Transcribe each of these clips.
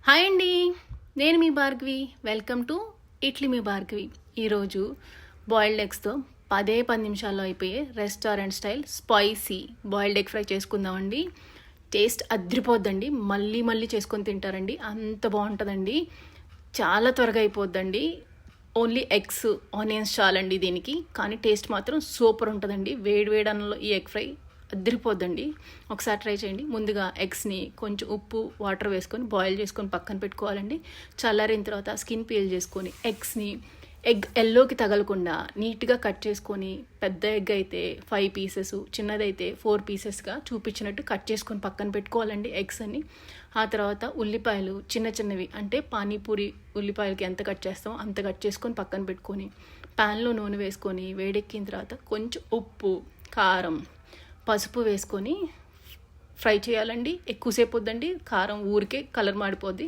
Hi అండి, నేను మీ Bhargavi. Welcome to idli మీ భార్గవి. ఈరోజు బాయిల్డ్ ఎగ్స్తో 10 నిమిషాల్లో అయిపోయే restaurant style spicy boiled egg fry చేసుకుందామండి. టేస్ట్ అద్రిపోద్దండి. మళ్ళీ మళ్ళీ చేసుకొని తింటారండి, అంత బాగుంటుందండి. చాలా త్వరగా అయిపోద్దండి. ఓన్లీ ఎగ్స్, ఆనియన్స్ చాలండి దీనికి. కానీ టేస్ట్ మాత్రం సూపర్ ఉంటుందండి. వేడి వేడి అన్నంలో ఈ ఎగ్ ఫ్రై అదిరిపోద్దండి. ఒకసారి ట్రై చేయండి. ముందుగా ఎగ్స్ని కొంచెం ఉప్పు వాటర్ వేసుకొని బాయిల్ చేసుకొని పక్కన పెట్టుకోవాలండి. చల్లారిన తర్వాత స్కిన్ పీల్ చేసుకొని ఎగ్ ఎల్లోకి తగలకుండా నీట్గా కట్ చేసుకొని, పెద్ద ఎగ్ అయితే 5 పీసెస్, చిన్నదైతే 4 పీసెస్గా చూపించినట్టు కట్ చేసుకొని పక్కన పెట్టుకోవాలండి ఎగ్స్ అన్ని. ఆ తర్వాత ఉల్లిపాయలు చిన్న చిన్నవి, అంటే పానీపూరి ఉల్లిపాయలకి ఎంత కట్ చేస్తామో అంత కట్ చేసుకొని పక్కన పెట్టుకొని, ప్యాన్లో నూనె వేసుకొని వేడెక్కిన తర్వాత కొంచెం ఉప్పు, కారం, పసుపు వేసుకొని ఫ్రై చేయాలండి. ఎక్కువసేపు వద్దండి, కారం ఊరికే కలర్ మాడిపోద్ది.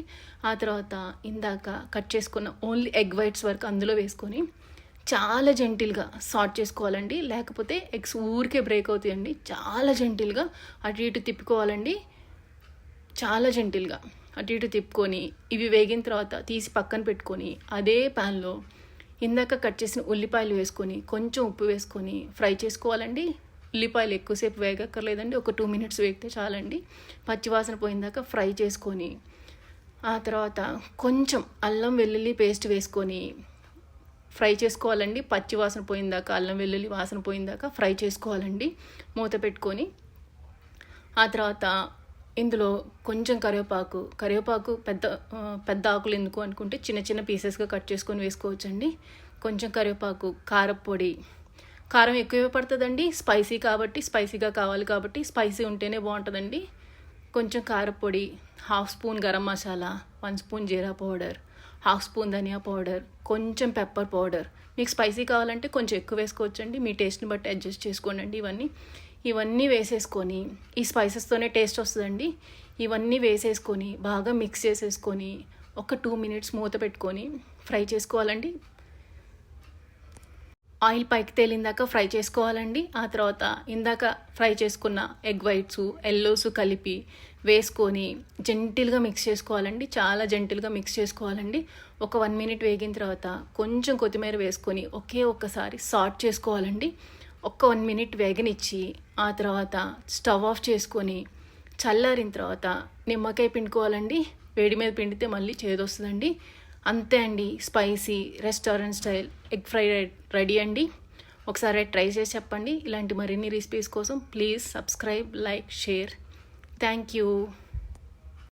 ఆ తర్వాత ఇందాక కట్ చేసుకున్న ఓన్లీ ఎగ్ వైట్స్ వరకు అందులో వేసుకొని చాలా జెంటిల్గా సార్ట్ చేసుకోవాలండి. లేకపోతే ఎగ్స్ ఊరికే బ్రేక్ అవుతాయండి. చాలా జెంటిల్గా అటు ఇటు తిప్పుకోవాలండి. చాలా జెంటిల్గా అటు ఇటు తిప్పుకొని ఇవి వేగిన తర్వాత తీసి పక్కన పెట్టుకొని, అదే ప్యాన్లో ఇందాక కట్ చేసిన ఉల్లిపాయలు వేసుకొని కొంచెం ఉప్పు వేసుకొని ఫ్రై చేసుకోవాలండి. ఉల్లిపాయలు ఎక్కువసేపు వేగక్కర్లేదండి, ఒక 2 మినిట్స్ వేగితే చాలండి. పచ్చివాసన పోయిందాక ఫ్రై చేసుకొని, ఆ తర్వాత కొంచెం అల్లం వెల్లుల్లి పేస్ట్ వేసుకొని ఫ్రై చేసుకోవాలండి. పచ్చివాసన పోయిందాక, అల్లం వెల్లుల్లి వాసన పోయిందాక ఫ్రై చేసుకోవాలండి. మూత పెట్టుకొని ఆ తర్వాత ఇందులో కొంచెం కరివేపాకు పెద్ద ఆకులు ఎందుకు అనుకుంటే చిన్న చిన్న పీసెస్గా కట్ చేసుకొని వేసుకోవచ్చండి. కొంచెం కరివేపాకు, కారపొడి, కారం ఎక్కువే పడుతుందండి. స్పైసీగా కావాలి కాబట్టి స్పైసీ ఉంటేనే బాగుంటుందండి. కొంచెం కారపొడి, 1/2 స్పూన్ గరం మసాలా, 1 స్పూన్ జీరా పౌడర్, 1/2 స్పూన్ ధనియా పౌడర్, కొంచెం పెప్పర్ పౌడర్. మీకు స్పైసీ కావాలంటే కొంచెం ఎక్కువ వేసుకోవచ్చండి, మీ టేస్ట్ని బట్టి అడ్జస్ట్ చేసుకోండి. ఇవన్నీ వేసేసుకొని, ఈ స్పైసెస్తోనే టేస్ట్ వస్తుందండి. ఇవన్నీ వేసేసుకొని బాగా మిక్స్ చేసేసుకొని ఒక 2 మినిట్స్ మూత పెట్టుకొని ఫ్రై చేసుకోవాలండి. ఆయిల్ పైకి తేలిందాక ఫ్రై చేసుకోవాలండి. ఆ తర్వాత ఇందాక ఫ్రై చేసుకున్న ఎగ్ వైట్స్, ఎల్లోస్ కలిపి వేసుకొని జెంటిల్గా మిక్స్ చేసుకోవాలండి. చాలా జెంటిల్గా మిక్స్ చేసుకోవాలండి. ఒక 1 మినిట్ వేగిన తర్వాత కొంచెం కొత్తిమీర వేసుకొని ఒక్కసారి సార్ట్ చేసుకోవాలండి. 1 మినిట్ వేగనిచ్చి ఆ తర్వాత స్టవ్ ఆఫ్ చేసుకొని చల్లారిన తర్వాత నిమ్మకాయ పిండుకోవాలండి. వేడి మీద పిండితే మళ్ళీ చేదొస్తుందండి. అంతే అండి, spicy restaurant style egg fry ready అండి. ఒకసారి ట్రై చేసి చెప్పండి. ఇలాంటి మరిన్ని రెసిపీస్ కోసం please subscribe, like, share. Thank you.